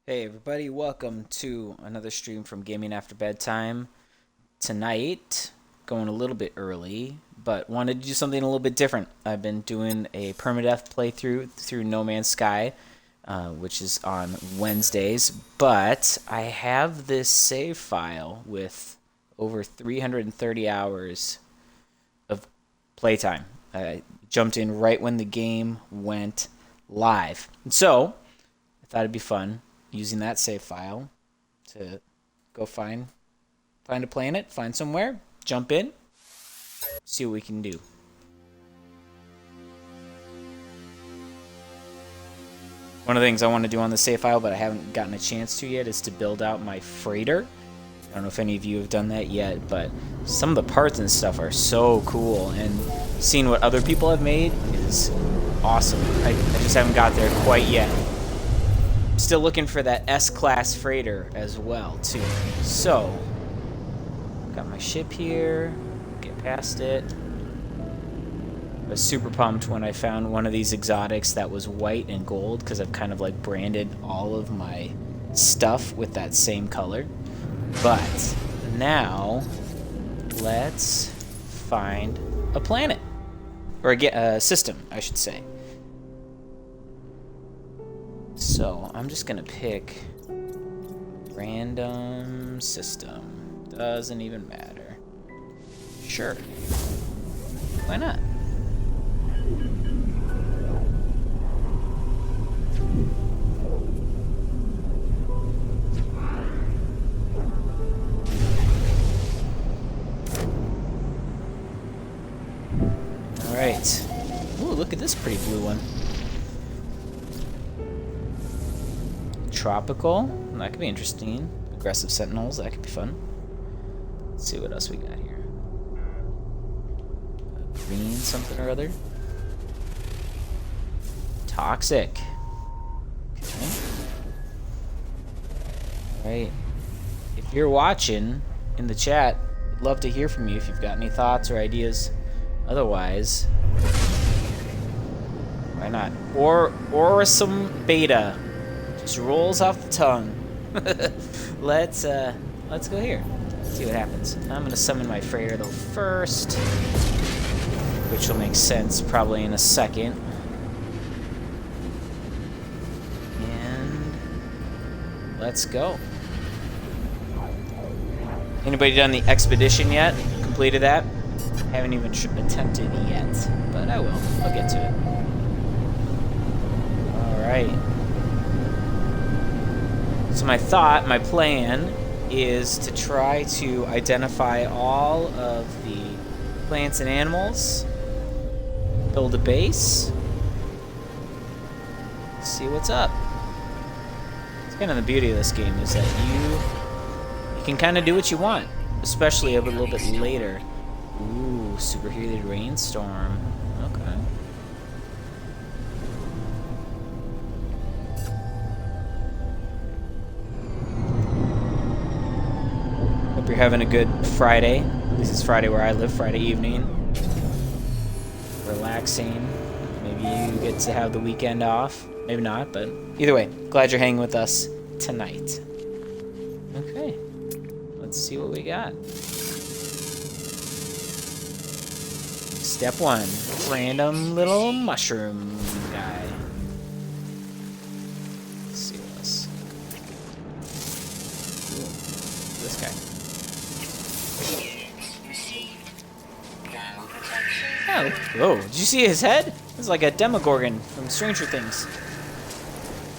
Hey everybody, welcome to another stream from Gaming After Bedtime. Tonight, going a little bit early, but wanted to do something a little bit different. I've been doing a permadeath playthrough through No Man's Sky, which is on Wednesdays, but I have this save file with over 330 hours of playtime. I jumped in right when the game went live. And so, I thought it'd be fun using that save file to go find a planet, find somewhere, jump in, see what we can do. One of the things I want to do on the save file, but I haven't gotten a chance to yet, is to build out my freighter. I don't know if any of you have done that yet, but some of the parts and stuff are so cool, and seeing what other people have made is awesome. I just haven't got there quite yet. Still looking for that S-class freighter as well, too. So, got my ship here. Get past it. I was super pumped when I found one of these exotics that was white and gold, because I've kind of like branded all of my stuff with that same color. But now, let's find a planet. Or a system, I should say. So, I'm just gonna pick random system. Doesn't even matter. Sure. Why not? Alright. Ooh, look at this pretty blue one. Tropical, that could be interesting. Aggressive sentinels, that could be fun. Let's see what else we got here. Green something or other. Toxic. Okay. Alright. If you're watching in the chat, I'd love to hear from you if you've got any thoughts or ideas. Otherwise, why not? Or some beta. Just rolls off the tongue. Let's go here. See what happens. I'm gonna summon my freighter though first, which will make sense probably in a second. And let's go. Anybody done the expedition yet? Completed that? Haven't even attempted yet, but I will. I'll get to it. All right. So my plan is to try to identify all of the plants and animals, build a base, see what's up. It's kind of the beauty of this game is that you can kind of do what you want, especially a little bit later. Ooh, superheated rainstorm. Okay. Hope you're having a good Friday. At least it's Friday where I live, Friday evening. Relaxing. Maybe you get to have the weekend off. Maybe not, but either way, glad you're hanging with us tonight. Okay. Let's see what we got. Step 1. Random little mushroom guy. Let's see what else. Ooh, this guy. Oh, whoa, did you see his head? It's like a Demogorgon from Stranger Things.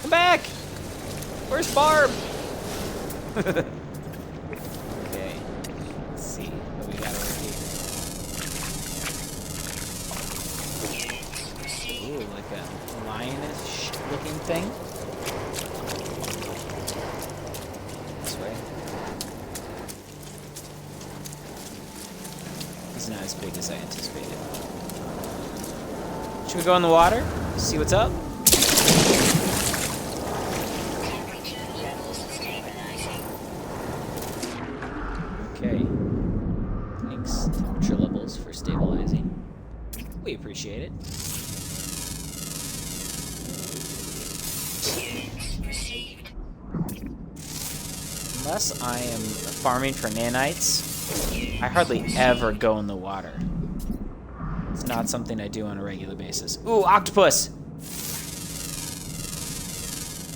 Come back! Where's Barb? Okay, let's see what we got over here. Ooh, like a lionish looking thing. This way. He's not as big as I anticipated. Should we go in the water? See what's up? Okay. Thanks. Temperature levels for stabilizing. We appreciate it. unless I am farming for nanites, I hardly ever go in the water. It's not something I do on a regular basis. Ooh, octopus!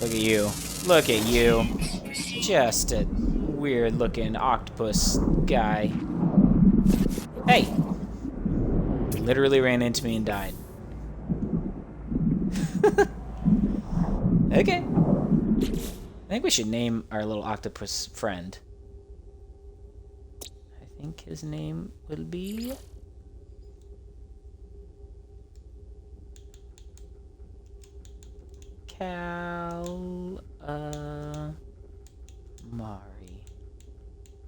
Look at you. Look at you. Just a weird-looking octopus guy. Hey! Literally ran into me and died. Okay. I think we should name our little octopus friend. I think his name will be... Calamari.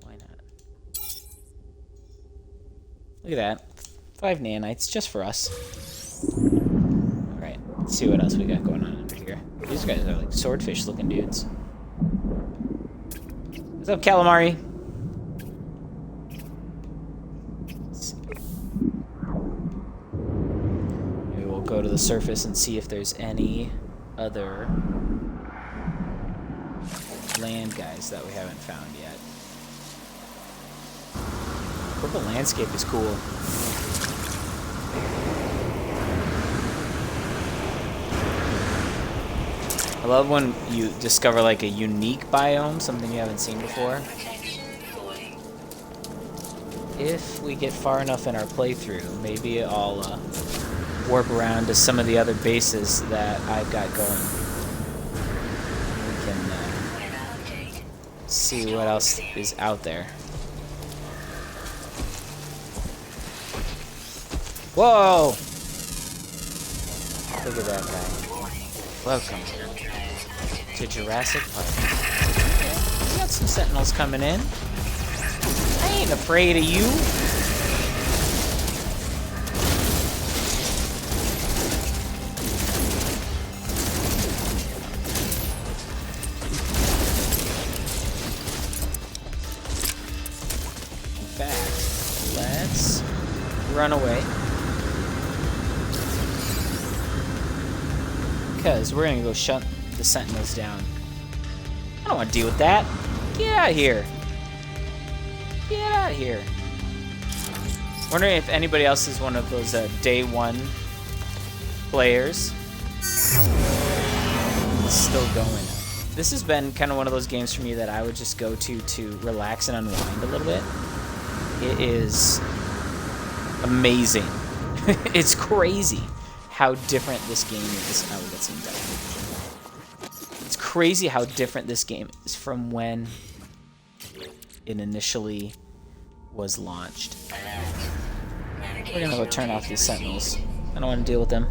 Why not? Look at that. 5 nanites just for us. Alright, let's see what else we got going on under here. These guys are like swordfish looking dudes. What's up, calamari? Let's see. Maybe we'll go to the surface and see if there's any other land guys that we haven't found yet. Purple landscape is cool. I love when you discover like a unique biome, something you haven't seen before. If we get far enough in our playthrough, maybe I'll warp around to some of the other bases that I've got going. We can see what else is out there. Whoa! Look at that guy. Welcome to Jurassic Park. We got some sentinels coming in. I ain't afraid of you. In fact, let's run away. Because we're gonna go shut the sentinels down. I don't want to deal with that. Get out of here. Get out of here. Wondering if anybody else is one of those day one players. It's still going. This has been kind of one of those games for me that I would just go to relax and unwind a little bit. It is amazing. It's crazy how different this game is. Oh, that's done. It's crazy how different this game is from when it initially was launched. We're gonna go turn off these sentinels. I don't want to deal with them.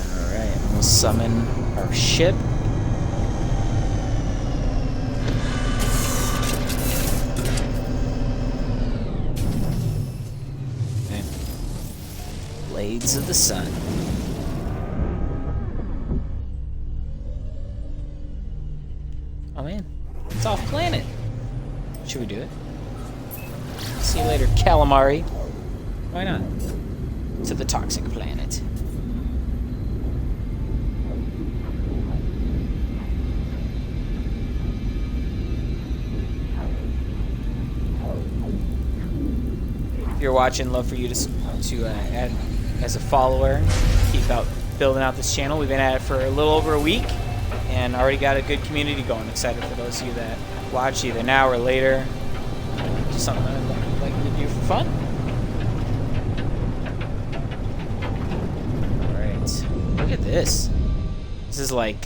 Alright, we'll summon our ship. Blades of the Sun. Oh man, it's off planet. Should we do it? See you later, calamari. Why not? To the toxic planet. If you're watching, love for you to add as a follower, keep out building out this channel. We've been at it for a little over a week and already got a good community going. Excited for those of you that watch either now or later. Just something I'd like to do for fun. Alright, look at this. This is like,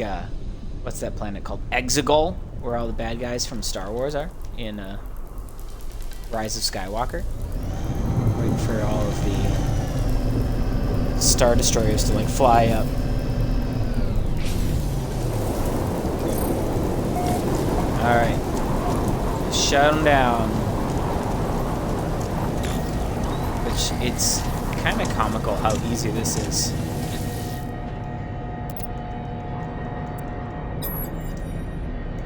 what's that planet called? Exegol, where all the bad guys from Star Wars are in Rise of Skywalker. Waiting for all of the Star Destroyers to like fly up. Alright. Shut them down. Which, it's kind of comical how easy this is.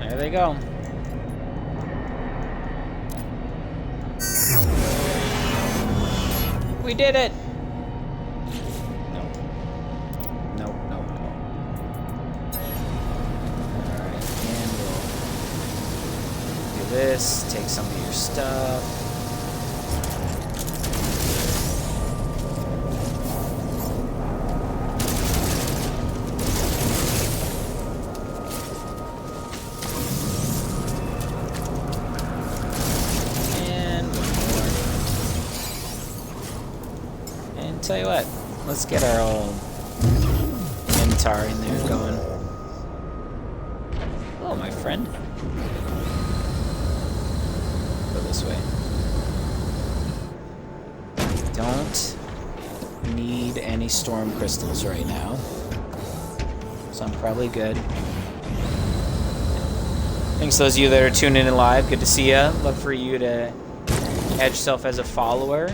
There they go. We did it! Nope. Nope, nope, nope. Alright, and we'll do this. Take some of your stuff. Tell you what, let's get our old Minotaur in there going. Hello, my friend. Go this way. Don't need any storm crystals right now, so I'm probably good. Thanks to those of you that are tuning in live. Good to see you. Love for you to add yourself as a follower.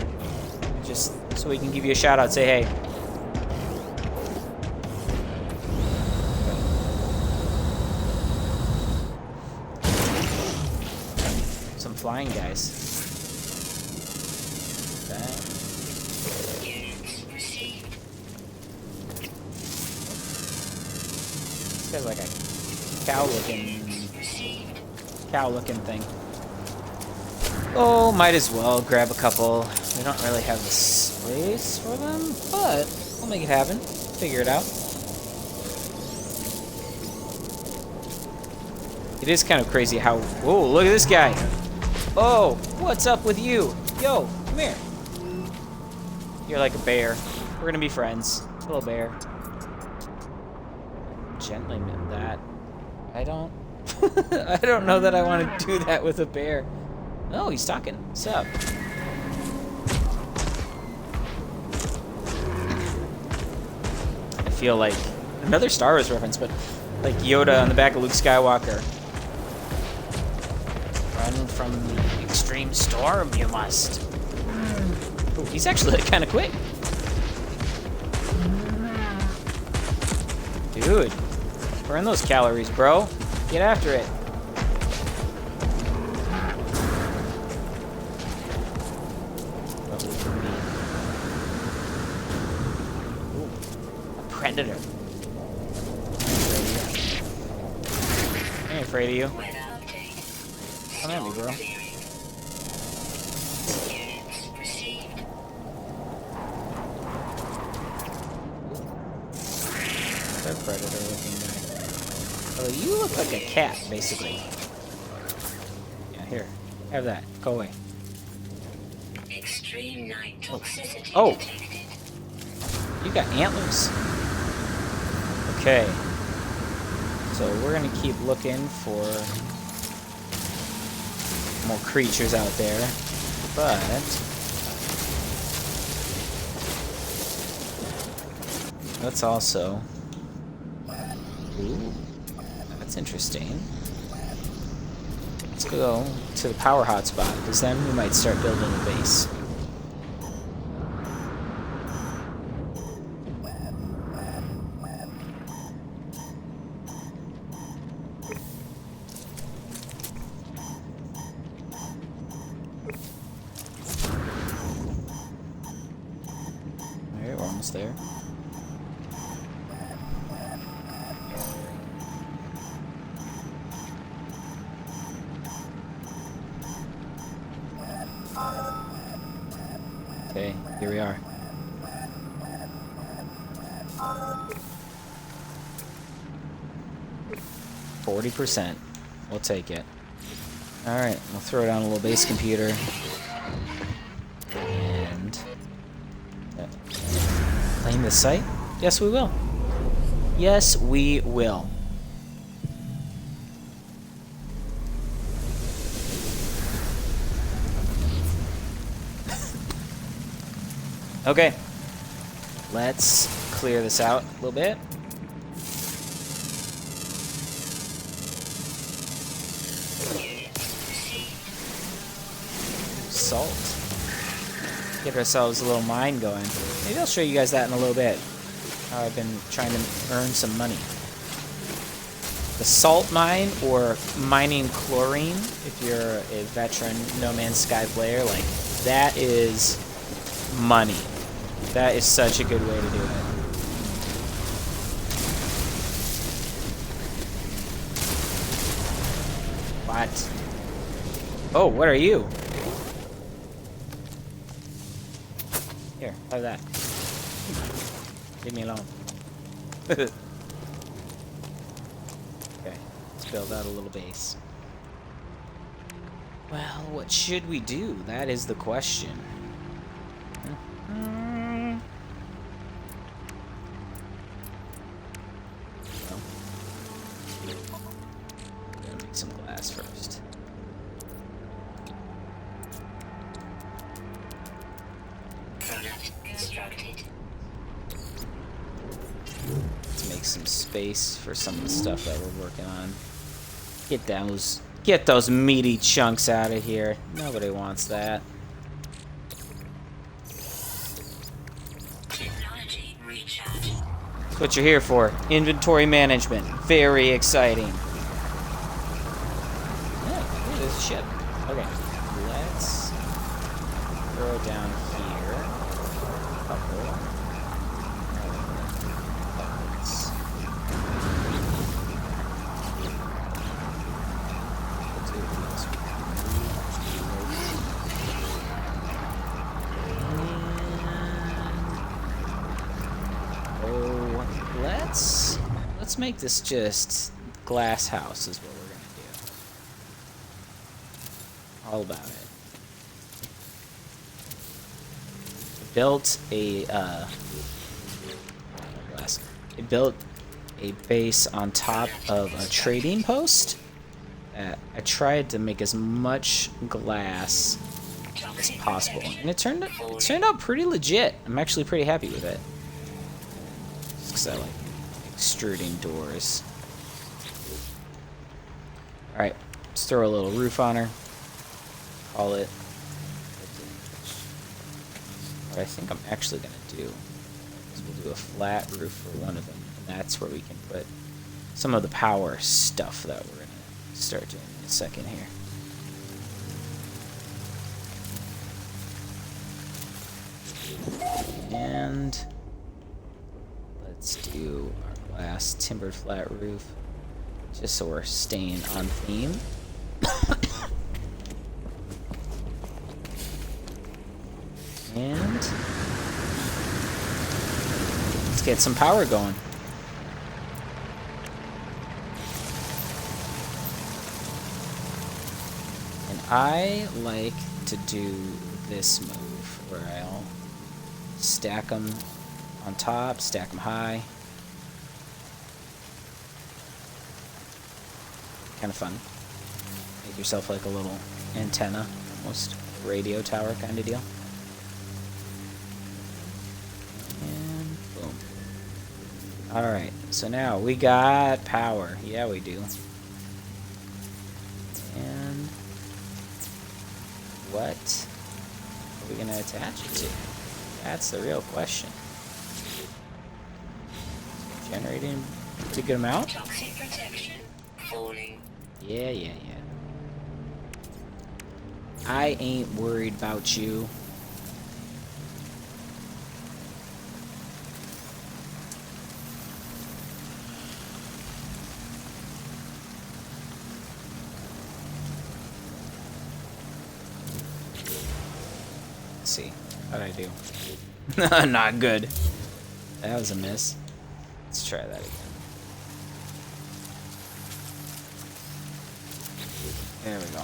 Just so we can give you a shout out, say hey. Some flying guys. This guy's like a cow-looking thing. Oh, might as well grab a couple. We don't really have the space for them, but we'll make it happen. Figure it out. It is kind of crazy how... Whoa, look at this guy. Oh, what's up with you? Yo, come here. You're like a bear. We're gonna be friends. Little bear. Gently mint that. I don't... I don't know that I want to do that with a bear. Oh, he's talking. What's up? I feel like another Star Wars reference, but like Yoda on the back of Luke Skywalker. Run from the extreme storm, you must. Ooh, he's actually kind of quick. Dude, burn those calories, bro. Get after it. Predator. I ain't afraid of you. Come at me, bro. They're predator-looking guy. Oh, you look like a cat, basically. Yeah, here. Have that. Go away. Extreme night toxicity detected. You got antlers. Okay, so we're gonna keep looking for more creatures out there, but let's also... Ooh, that's interesting. Let's go to the power hotspot, because then we might start building a base. Alright, we're almost there. Okay, here we are. %. We'll take it. Alright, we'll throw down a little base computer. And... claim the site? Yes, we will. Yes, we will. Okay. Let's clear this out a little bit. Salt. Get ourselves a little mine going. Maybe I'll show you guys that in a little bit. How I've been trying to earn some money. The salt mine, or mining chlorine, if you're a veteran No Man's Sky player, like, that is money. That is such a good way to do it. What? Oh, what are you? Here, have that. Leave me alone. Okay, let's build out a little base. Well, what should we do? That is the question. Well, gotta make some glass first. Product constructed. Let's make some space for some of the stuff that we're working on. Get those meaty chunks out of here. Nobody wants that. Technology recharge. That's what you're here for. Inventory management. Very exciting. Yeah, look, there's a ship. Okay, let's throw it down here. A couple. Let's make this just glass house is what we're gonna do. All about it. Built a base on top of a trading post. I tried to make as much glass as possible, and it turned out pretty legit. I'm actually pretty happy with it. Just 'cause I like extruding doors. Alright, let's throw a little roof on her. Call it. What I think I'm actually going to do is we'll do a flat roof for one of them. And that's where we can put some of the power stuff that we're going to start doing in a second here. And let's do our glass timbered flat roof, just so we're staying on theme. And let's get some power going. And I like to do this move where I'll stack them on top, stack them high. Kind of fun. Make yourself like a little antenna, almost radio tower kind of deal. And boom. Alright, so now we got power. Yeah, we do. And what are we going to attach it to? That's the real question. Generating a good amount? Toxic protection falling. Yeah. I ain't worried about you. Let's see. How'd I do? Not good. That was a miss. Let's try that again. There we go.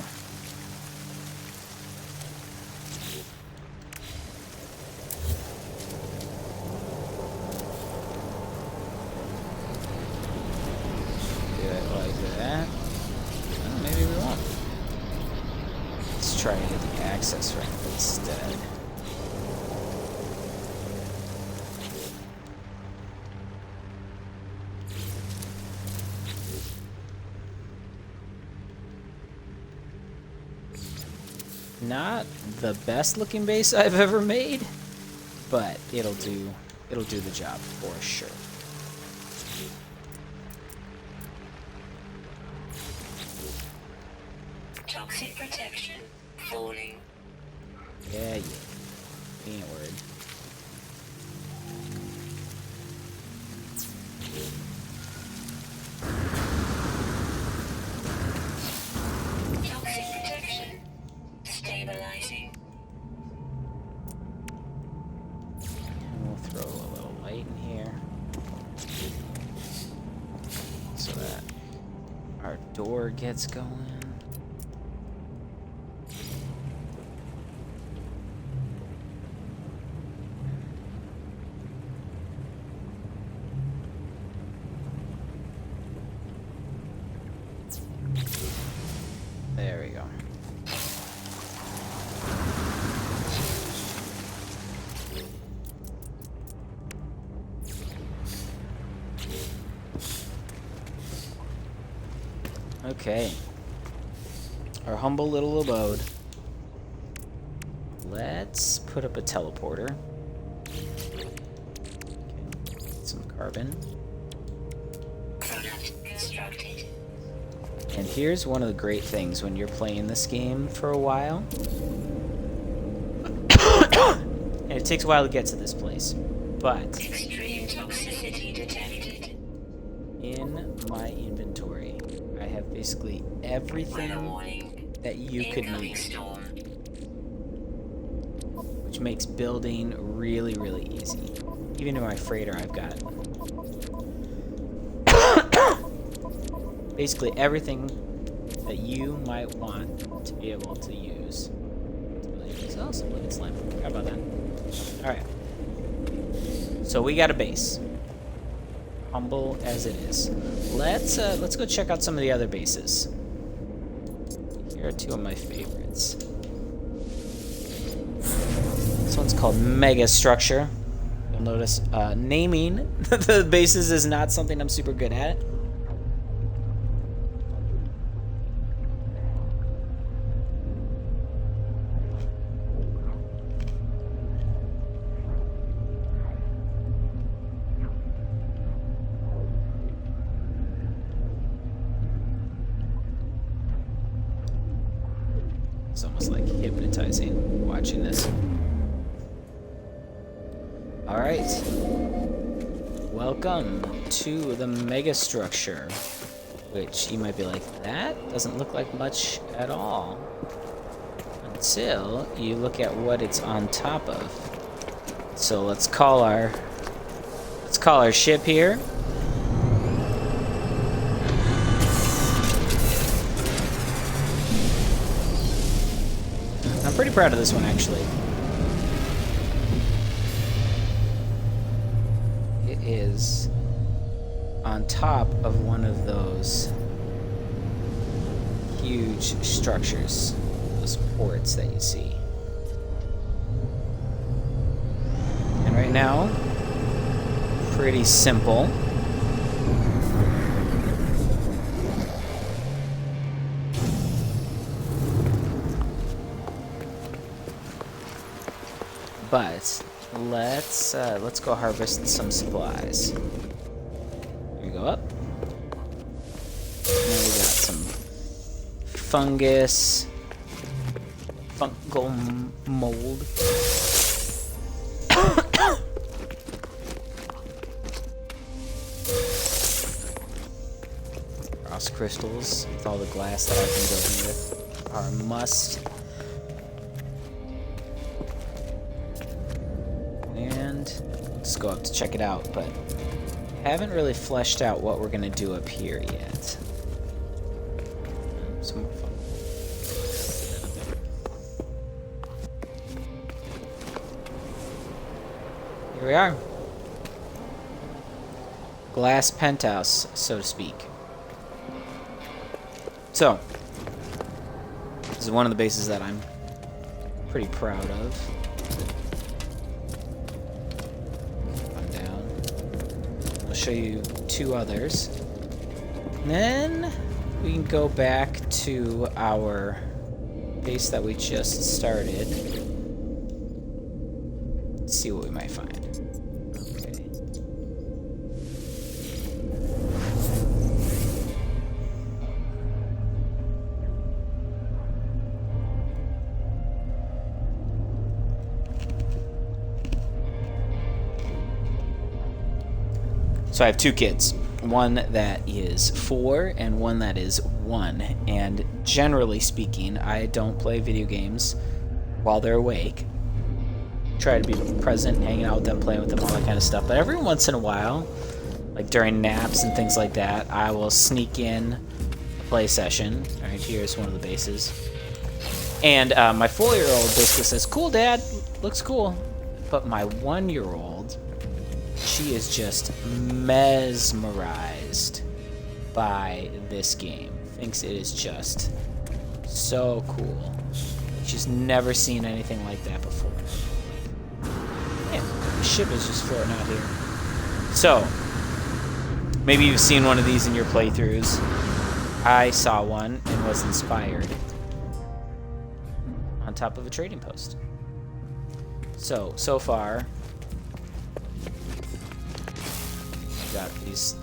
Do it like that. Well, maybe we won't. Let's try to get the access right instead. Not the best looking base I've ever made, but it'll do the job for sure. Toxic protection falling. Yeah. We ain't worried. Stabilizing. And we'll throw a little light in here so that our door gets going. There we go. Okay. Our humble little abode. Let's put up a teleporter. Okay. Some carbon. Product constructed. And here's one of the great things when you're playing this game for a while. And it takes a while to get to this place. But Extreme toxicity detected. in my inventory, I have basically Weather everything warning. that you could Incoming need, storm. which makes building really, really easy. Even in my freighter, I've got basically everything that you might want to be able to use. Oh, some living slime. How about that? Alright. So we got a base. Humble as it is. Let's go check out some of the other bases. Here are two of my favorites. This one's called Mega Structure. You'll notice naming the bases is not something I'm super good at. It's almost like hypnotizing watching this. Alright. Welcome to the mega structure. Which you might be like, that doesn't look like much at all. Until you look at what it's on top of. So let's call our ship here. I'm pretty proud of this one, actually. It is on top of one of those huge structures, those ports that you see. And right now, pretty simple. But let's go harvest some supplies. Here we go up. And then we got some fungus, fungal mold. Frost crystals with all the glass that I've been building with are a must. Let's go up to check it out, but haven't really fleshed out what we're gonna do up here yet. Some more fun. Here we are. Glass penthouse, so to speak. So, this is one of the bases that I'm pretty proud of. Show you two others. And then we can go back to our base that we just started. Let's see what we might find. Okay. So I have two kids, one that is 4 and one that is 1. And generally speaking, I don't play video games while they're awake. Try to be present, hanging out with them, playing with them, all that kind of stuff. But every once in a while, like during naps and things like that, I will sneak in a play session. All right, here's one of the bases. And my 4-year-old basically says, "Cool, Dad. Looks cool." But my 1-year-old, she is just mesmerized by this game. Thinks it is just so cool. She's never seen anything like that before. Man, the ship is just floating out here. So, maybe you've seen one of these in your playthroughs. I saw one and was inspired on top of a trading post. So far, we've got these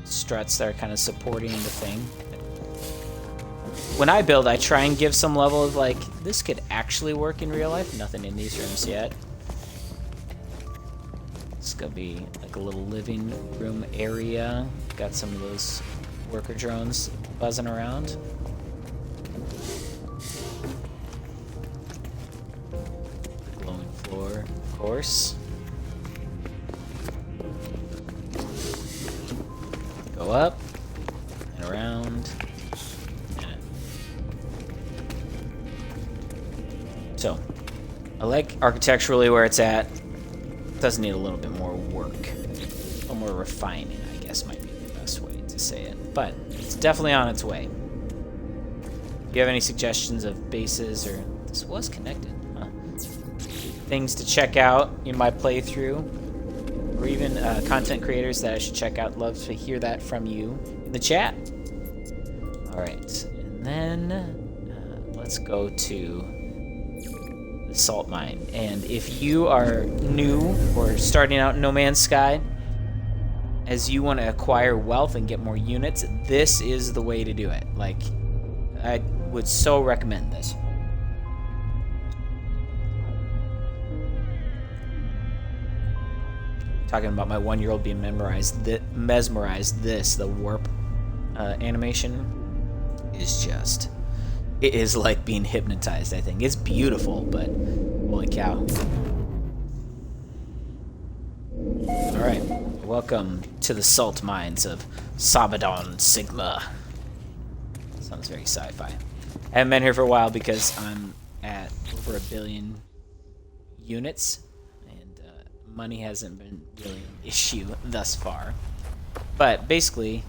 struts that are kind of supporting the thing. When I build, I try and give some level of, like, this could actually work in real life. Nothing in these rooms yet. It's gonna be like a little living room area. Got some of those worker drones buzzing around. The glowing floor, of course. Go up and around. So, I like architecturally where it's at. Does need a little bit more work. A little more refining, I guess, might be the best way to say it. But it's definitely on its way. If you have any suggestions of bases, or this was connected, huh? Things to check out in my playthrough, or even content creators that I should check out, love to hear that from you in the chat. Alright, and then let's go to the salt mine. And if you are new or starting out in No Man's Sky, as you want to acquire wealth and get more units, this is the way to do it. Like, I would so recommend this. Talking about my 1-year-old being mesmerized. The warp animation is just... It is like being hypnotized, I think. It's beautiful, but holy cow. Alright, welcome to the salt mines of Sabadon Sigma. Sounds very sci-fi. I haven't been here for a while because I'm at over 1 billion units, and money hasn't been really an issue thus far. But basically,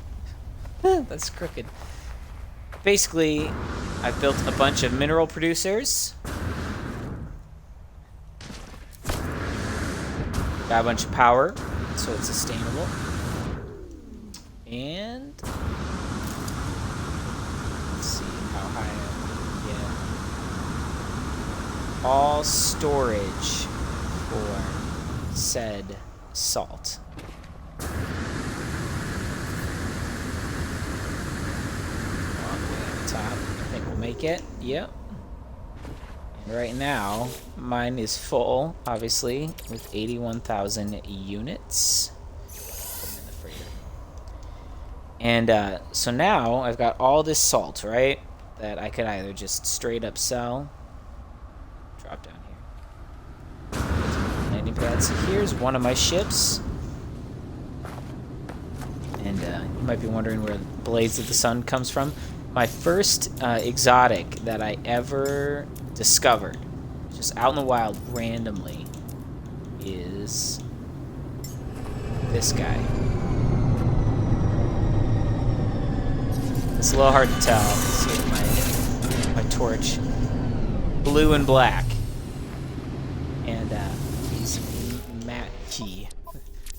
that's crooked. Basically, I've built a bunch of mineral producers. Got a bunch of power, so it's sustainable. And let's see how high I can get. All storage for said salt. Top. I think we'll make it. Yep. And right now, mine is full, obviously, with 81,000 units. Put them in the freighter. And so now I've got all this salt, right? That I could either just straight up sell. Drop down here. Landing pad. So here's one of my ships. And you might be wondering where Blades of the Sun comes from. My first exotic that I ever discovered, just out in the wild randomly, is this guy. It's a little hard to tell. See with my torch. Blue and black. And he's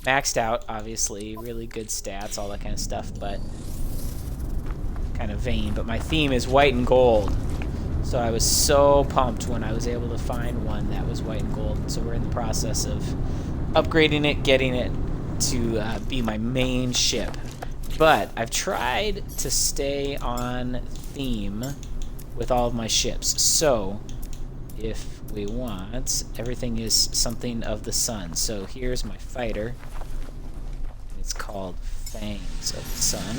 maxed out, obviously. Really good stats, all that kind of stuff, but kind of vain. But my theme is white and gold. So I was so pumped when I was able to find one that was white and gold. So we're in the process of upgrading it, getting it to be my main ship. But I've tried to stay on theme with all of my ships. So if we want, everything is something of the sun. So here's my fighter. It's called Fangs of the Sun.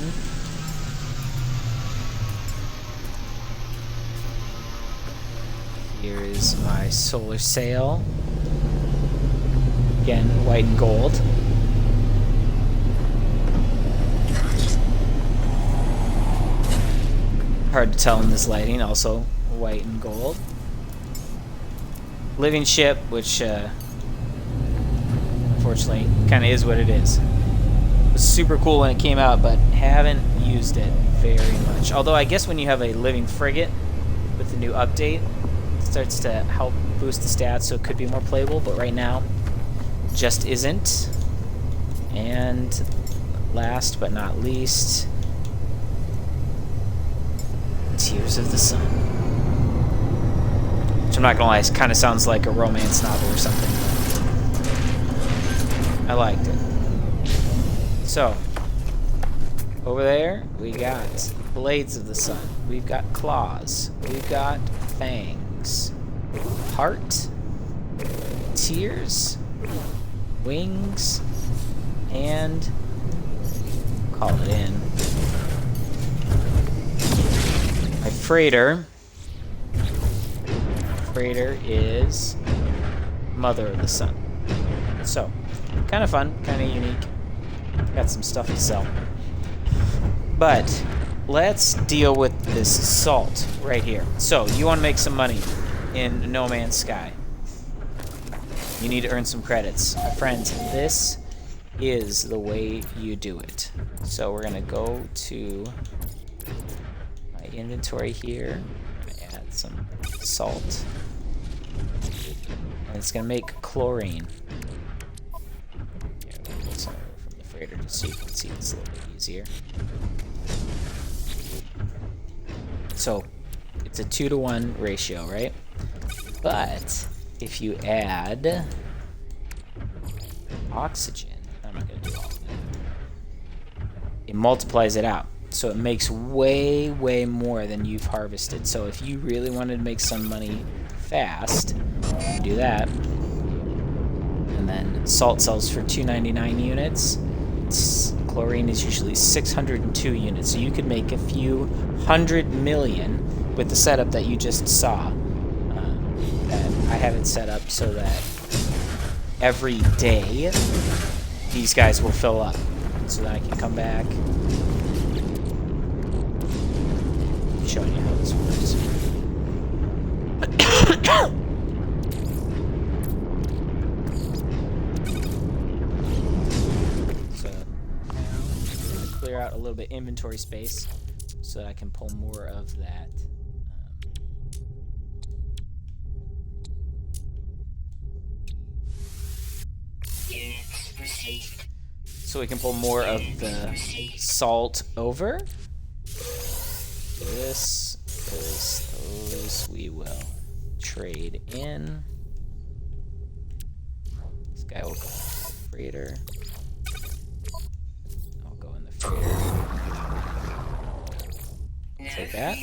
Here is my solar sail. Again, white and gold. Hard to tell in this lighting, also white and gold. Living ship, which unfortunately kind of is what it is. It was super cool when it came out, but haven't used it very much. Although I guess when you have a living frigate with the new update, it starts to help boost the stats, so it could be more playable, but right now just isn't. And last but not least, Tears of the Sun. Which I'm not gonna lie, it kind of sounds like a romance novel or something. I liked it. So, over there, we got Blades of the Sun. We've got Claws. We've got Fangs. Heart. Tears. Wings. And call it in. My freighter. Freighter is Mother of the Sun. So, kind of fun, kind of unique. Got some stuff to sell. But let's deal with this salt right here. So, you want to make some money in No Man's Sky. You need to earn some credits. My friends, this is the way you do it. So, we're going to go to my inventory here. Add some salt. And it's going to make chlorine. From the freighter just so you can see this a little bit easier. So it's a 2-to-1 ratio, right? But if you add oxygen, I'm not going to do all of that. It multiplies it out. So it makes way, way more than you've harvested. So if you really wanted to make some money fast, you do that. And then salt sells for 299 units. Chlorine is usually 602 units. So you could make a few 100 million with the setup that you just saw. That I have it set up so that every day these guys will fill up. So that I can come back. Showing you how this works. So now I'm going to clear out a little bit inventory space so that I can pull more of that. So we can pull more of the salt over. This is those we will trade in. This guy will go in the freighter. I'll go in the freighter. Take that.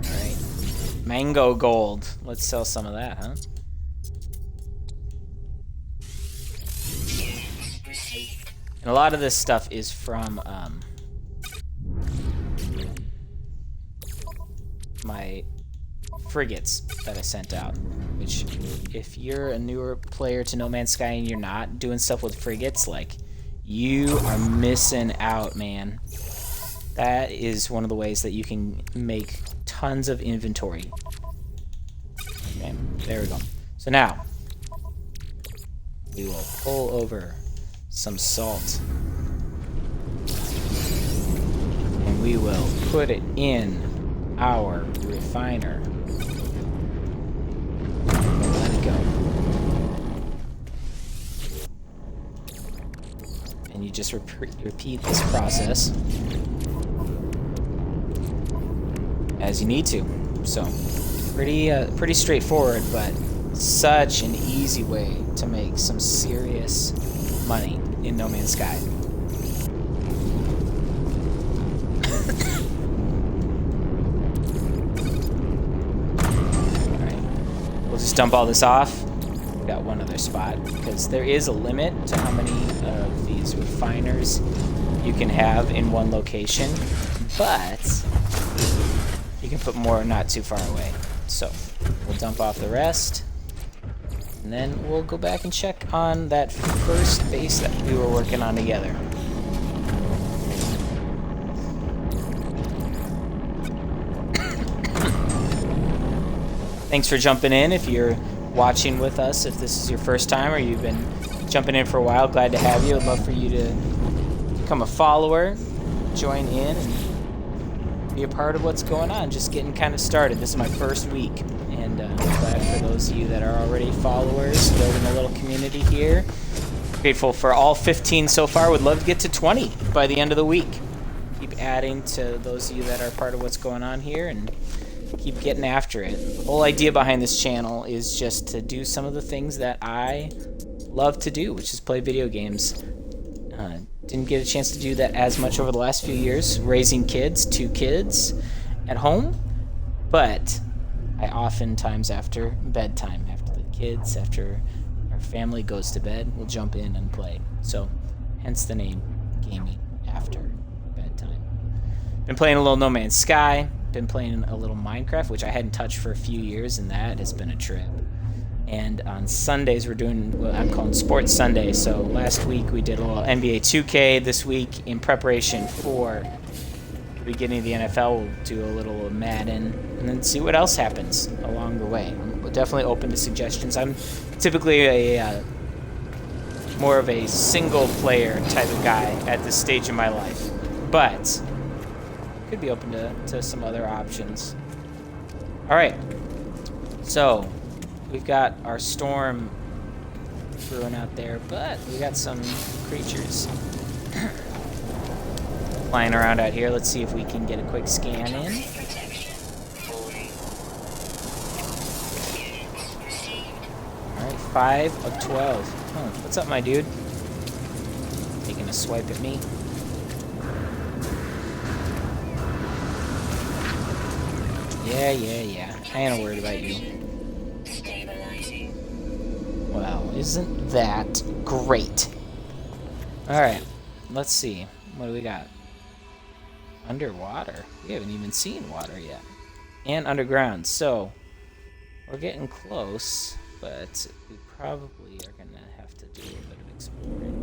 Alright. Mango gold. Let's sell some of that, huh? And a lot of this stuff is from my frigates that I sent out. Which, if you're a newer player to No Man's Sky and you're not doing stuff with frigates, like, you are missing out, man. That is one of the ways that you can make tons of inventory. Okay, there we go. So now, we will pull over some salt. And we will put it in our refiner. And let it go. And you just repeat this process as you need to. So, pretty straightforward, but such an easy way to make some serious money in No Man's Sky. Alright. We'll just dump all this off. We've got one other spot, because there is a limit to how many of these refiners you can have in one location. but you can put more not too far away. So we'll dump off the rest, and then we'll go back and check on that first base that we were working on together. Thanks for jumping in. If you're watching with us, if this is your first time or you've been jumping in for a while, glad to have you. I'd love for you to become a follower, join in, and be a part of what's going on. Just getting kind of started. This is my first week, and I'm glad for those of you that are already followers, building a little community here. Grateful for all 15 so far. Would love to get to 20 by the end of the week. Keep adding to those of you that are part of what's going on here, and keep getting after it. The whole idea behind this channel is just to do some of the things that I love to do, which is play video games. Didn't get a chance to do that as much over the last few years, raising kids, 2 kids at home, but I oftentimes after bedtime, after the kids, after our family goes to bed, we'll jump in and play. So hence the name, Gaming After Bedtime. Been playing a little No Man's Sky, been playing a little Minecraft, which I hadn't touched for a few years, and that has been a trip. And on Sundays we're doing what I'm calling Sports Sunday. So last week we did a little NBA 2K. This week, in preparation for the beginning of the NFL, we'll do a little Madden, and then see what else happens along the way. I'm definitely open to suggestions. I'm typically a more of a single player type of guy at this stage in my life, but could be open to some other options. All right, so we've got our storm brewing out there, but we got some creatures flying around out here. Let's see if we can get a quick scan in. All right, 5 of 12. Huh, what's up, my dude? Taking a swipe at me. Yeah. I ain't worried about you. Well, isn't that great? Alright, let's see. What do we got? Underwater. We haven't even seen water yet. And underground. So, we're getting close, but we probably are going to have to do a bit of exploring.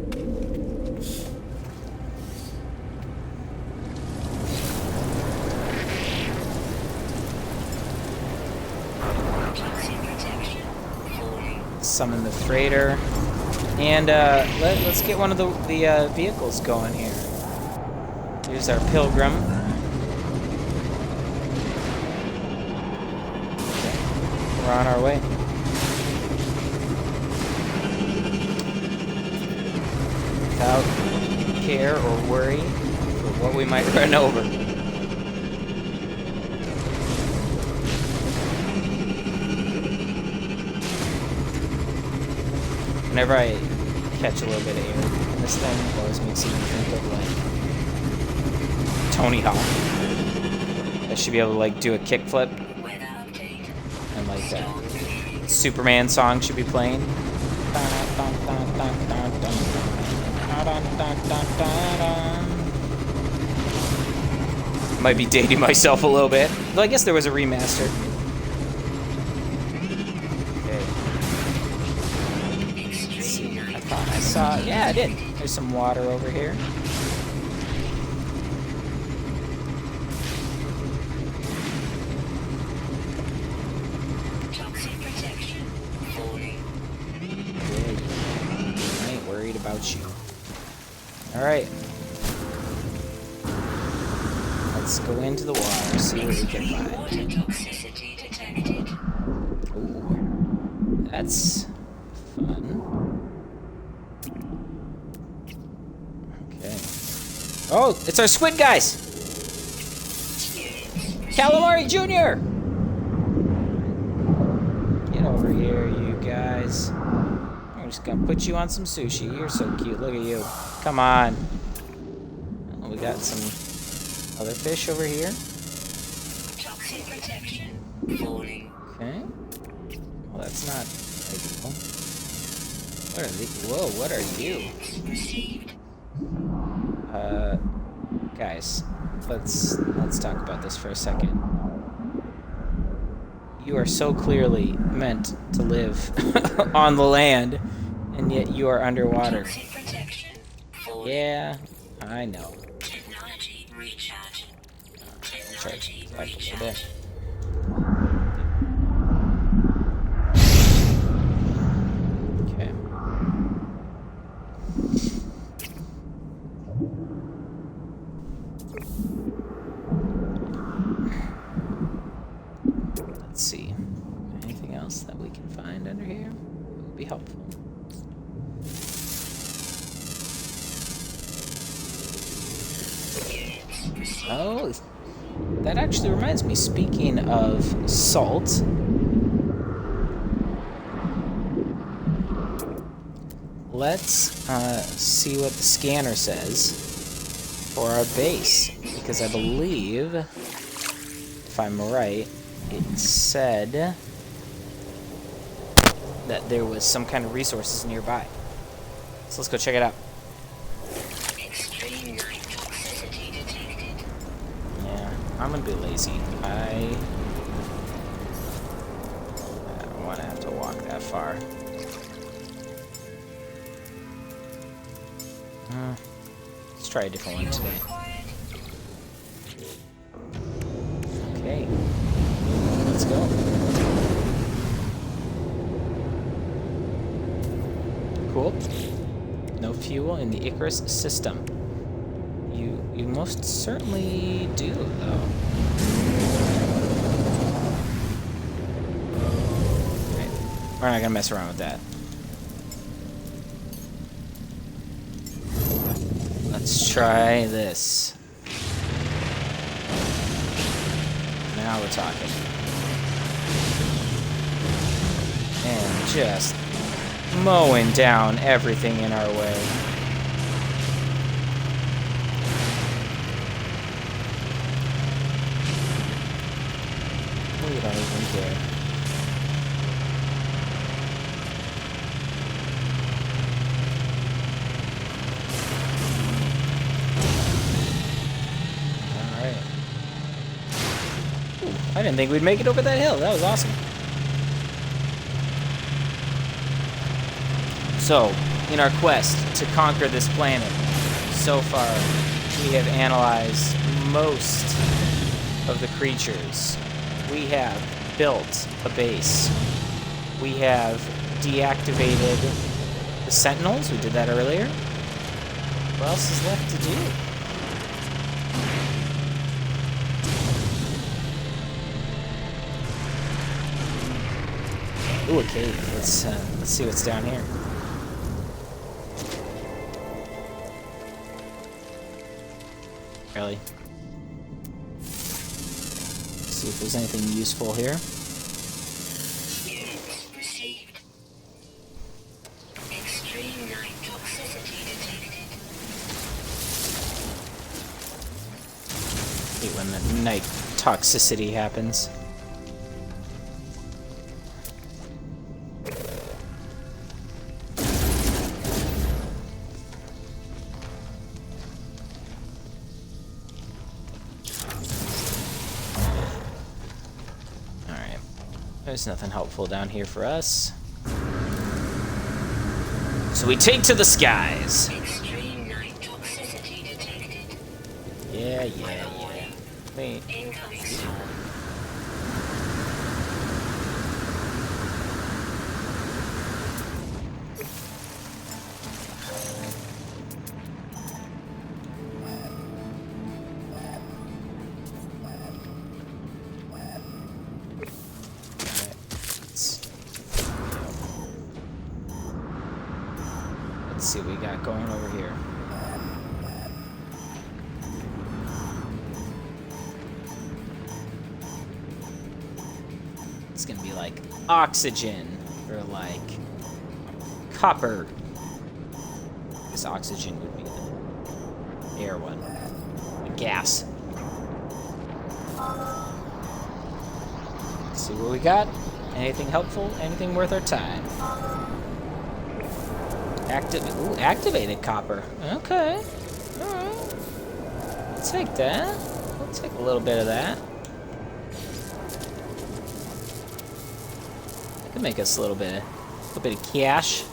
Summon the freighter, and let's get one of the vehicles going here. Here's our pilgrim. Okay. We're on our way. Without care or worry for what we might run over. Whenever I catch a little bit of air in this thing, it always makes me think of, like, Tony Hawk. I should be able to, like, do a kickflip. And, like, that Superman song should be playing. Might be dating myself a little bit. Though I guess there was a remaster. Yeah, I did. There's some water over here. Toxic protection. I ain't worried about you. Alright. Let's go into the water, see what we can find. Water toxicity detected. Ooh. That's fun. Oh, it's our squid guys! Calamari Jr.! Get over here, you guys. I'm just gonna put you on some sushi. You're so cute. Look at you. Come on. Oh, we got some other fish over here. Toxic protection. Falling. Okay. Well, that's not ideal. What are these? Whoa, what are you? Received. Guys, let's talk about this for a second. You are so clearly meant to live on the land, and yet you are underwater. Toxic protection. Falling. Yeah, I know. Technology recharge. Charge Technology back over there. recharge. Okay. Let's see. Anything else that we can find under here would be helpful. Oh, that actually reminds me. Speaking of salt, let's see what the scanner says for our base, because I believe, if I'm right, it said that there was some kind of resources nearby. So let's go check it out. Extreme night toxicity detected. Yeah, I'm gonna be lazy. I don't want to have to walk that far. Let's try a different one today. Okay, let's go. Cool. No fuel in the Icarus system. You most certainly do, though. Okay. We're not gonna mess around with that. Let's try this. Now we're talking. And just mowing down everything in our way. We don't even care. Alright. I didn't think we'd make it over that hill. That was awesome. So, in our quest to conquer this planet, so far we have analyzed most of the creatures. We have built a base. We have deactivated the Sentinels. We did that earlier. What else is left to do? Ooh, a cave. Let's see what's down here. Really? See if there's anything useful here. Units received. Extreme night toxicity detected. Hate when the night toxicity happens. There's nothing helpful down here for us. So we take to the skies. Extreme night toxicity detected. Yeah. Wait. Incoming. Let's see what we got going over here. It's gonna be like oxygen or like copper. This oxygen would be the air one. The gas. Let's see what we got. Anything helpful? Anything worth our time? Activated copper. Okay. Alright. I'll take that. I'll take a little bit of that. Could make us a little bit of cash.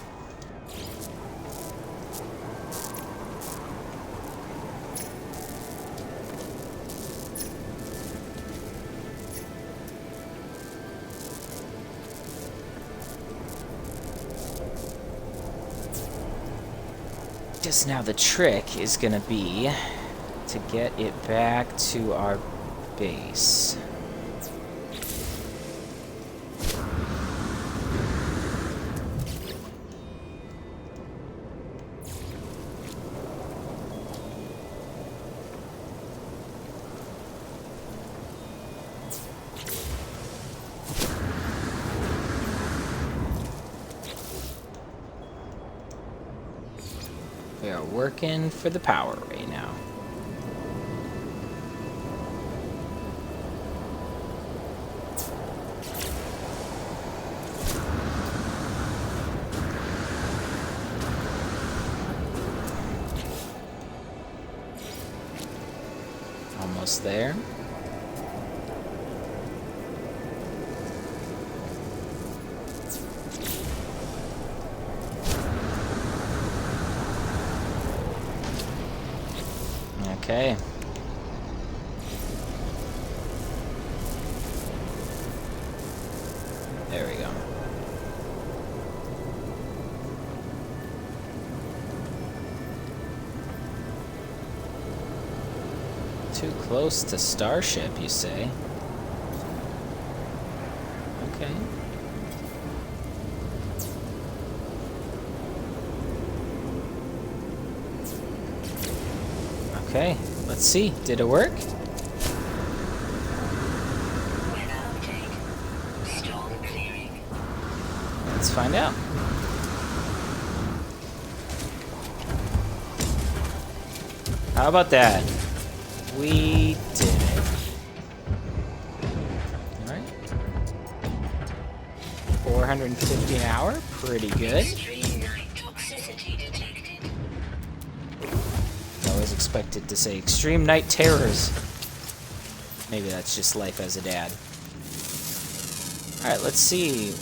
Just now the trick is gonna be to get it back to our base. We are working for the power right now. Almost there. Okay. There we go. Too close to Starship, you say? Okay. Okay, let's see. Did it work? Weather update. Storm clearing. Let's find out. How about that? We did it. Alright. 450 an hour. Pretty good. Extreme night toxicity detected. I was expected to say extreme night terrors. Maybe that's just life as a dad. Alright, let's see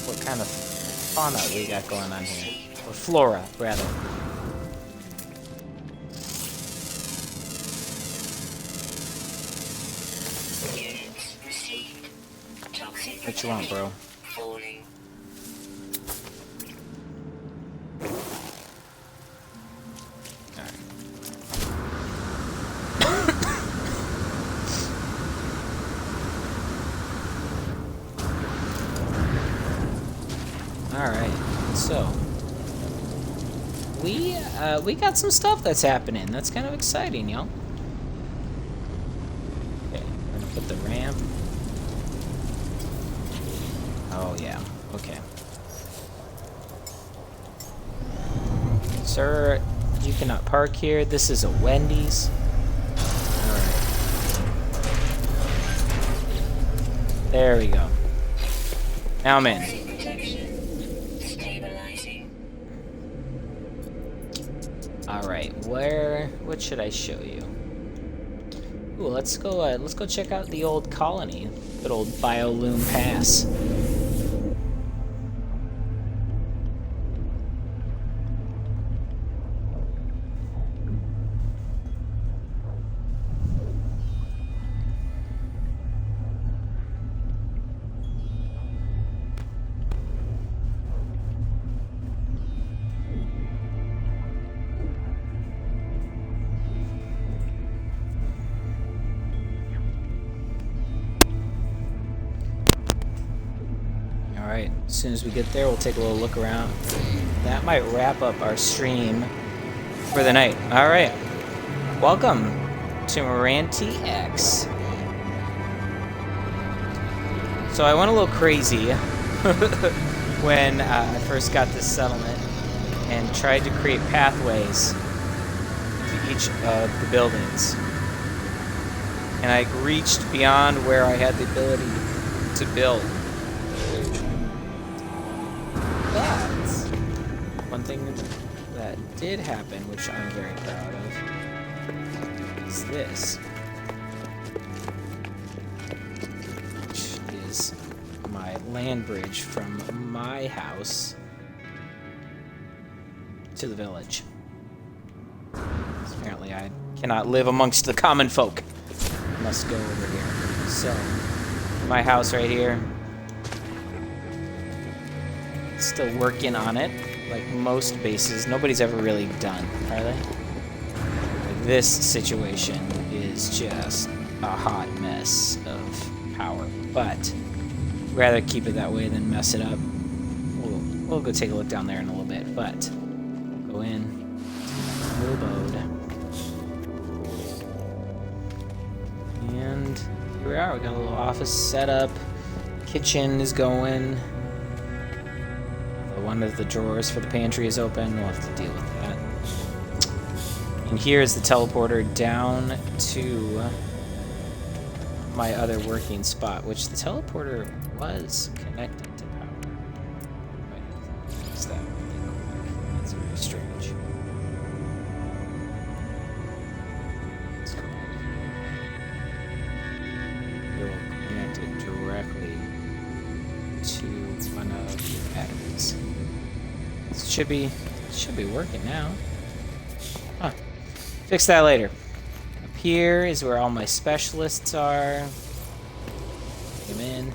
what kind of fauna we got going on here. Or flora, rather. Units received. Toxic What you want, bro? falling. Alright, so we got some stuff that's happening. That's kind of exciting, y'all. Okay, I'm gonna put the ramp. Oh yeah, okay. Sir, you cannot park here. This is a Wendy's. Alright. There we go. Now I'm in. Protection. Stabilizing. Alright, what should I show you? Ooh, let's go check out the old colony. Good old Bioloom Pass. Alright, as soon as we get there, we'll take a little look around. That might wrap up our stream for the night. Alright, welcome to Moranti X. So I went a little crazy when I first got this settlement and tried to create pathways to each of the buildings. And I reached beyond where I had the ability to build. But one thing that did happen, which I'm very proud of, is this. my land bridge from my house to the village. Apparently I cannot live amongst the common folk. I must go over here. So, my house right here. Still working on it, like most bases. Nobody's ever really done, are they? Like this situation is just a hot mess of power, but rather keep it that way than mess it up. We'll go take a look down there in a little bit, but go in, new abode, and here we are. We got a little office set up. Kitchen is going. One of the drawers for the pantry is open. We'll have to deal with that. And here is the teleporter down to my other working spot, which the teleporter was connected to power. But fix that really quick. That's very strange. Let's go. It will connect it directly to one of the batteries. It should be working now. Huh. Fix that later. Up here is where all my specialists are. Take them in.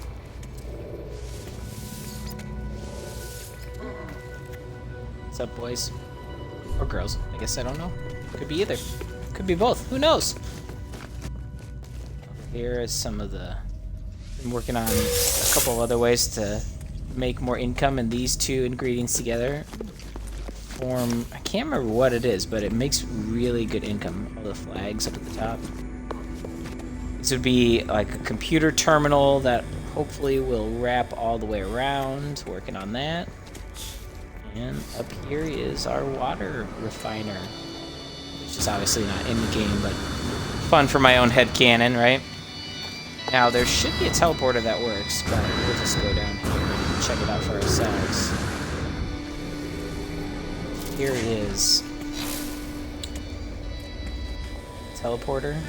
What's up, boys? Or girls. I guess I don't know. Could be either. Could be both. Who knows? Over here is some of the... I'm working on a couple of other ways to make more income, and these two ingredients together form... I can't remember what it is, but it makes really good income. All the flags up at the top. This would be like a computer terminal that hopefully will wrap all the way around. Working on that. And up here is our water refiner, which is obviously not in the game, but fun for my own headcanon, right? Now, there should be a teleporter that works, but we'll just go down here and check it out for ourselves. Here it is. Teleporter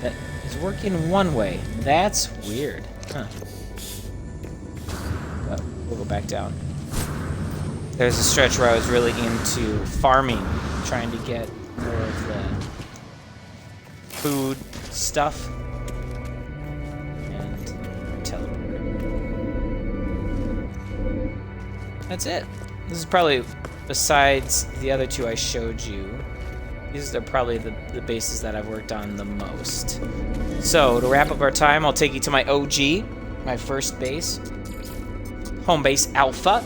that is working one way. That's weird. Huh. But we'll go back down. There's a stretch where I was really into farming, trying to get more of the food stuff. That's it. This is probably, besides the other two I showed you, these are probably the bases that I've worked on the most. So, to wrap up our time, I'll take you to my OG, my first base, home base Alpha.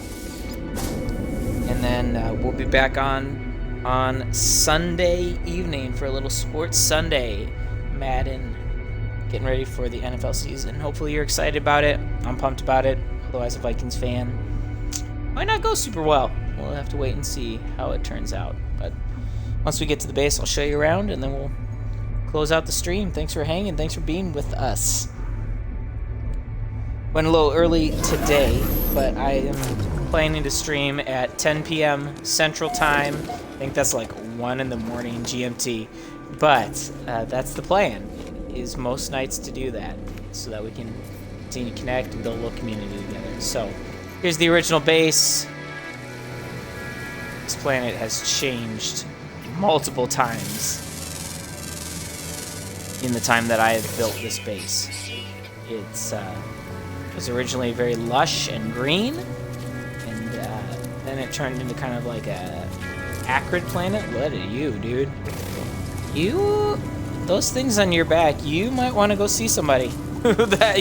And then we'll be back on Sunday evening for a little Sports Sunday. Madden, getting ready for the NFL season. Hopefully you're excited about it. I'm pumped about it. Otherwise, a Vikings fan. Might not go super well. We'll have to wait and see how it turns out. But once we get to the base, I'll show you around, and then we'll close out the stream. Thanks for hanging. Thanks for being with us. Went a little early today, but I am planning to stream at 10 p.m. Central Time. I think that's like 1 in the morning GMT. But that's the plan, is most nights to do that, so that we can continue to connect and build a little community together. So here's the original base. This planet has changed multiple times in the time that I have built this base. It was originally very lush and green, and then it turned into kind of like a acrid planet. What are you, dude? Those things on your back, you might want to go see somebody.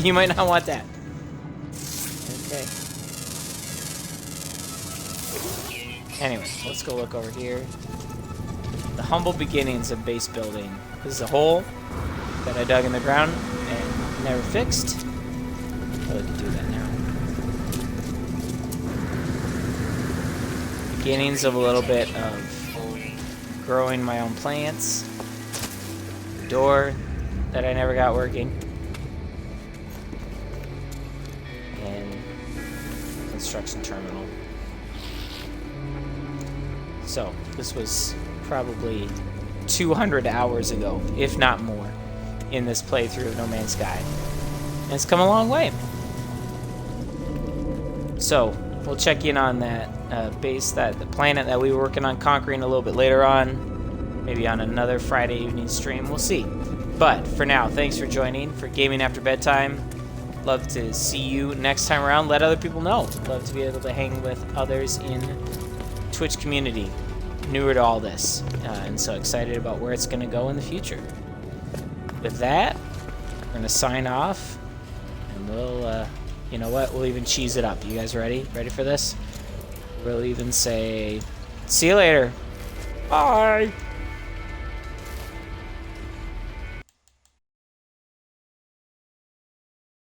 You might not want that. Okay. Anyway, let's go look over here. The humble beginnings of base building. This is a hole that I dug in the ground and never fixed. Oh, I can do that now. Beginnings of a little bit of growing my own plants. Door that I never got working. And construction terminal. So, this was probably 200 hours ago, if not more, in this playthrough of No Man's Sky. And it's come a long way. So we'll check in on that base, the planet that we were working on conquering a little bit later on. Maybe on another Friday evening stream. We'll see. But for now, thanks for joining for Gaming After Bedtime. Love to see you next time around. Let other people know. Love to be able to hang with others in Twitch community. Newer to all this. And so excited about where it's going to go in the future. With that, we're going to sign off. And we'll, you know what? We'll even cheese it up. You guys ready? Ready for this? We'll even say, see you later. Bye.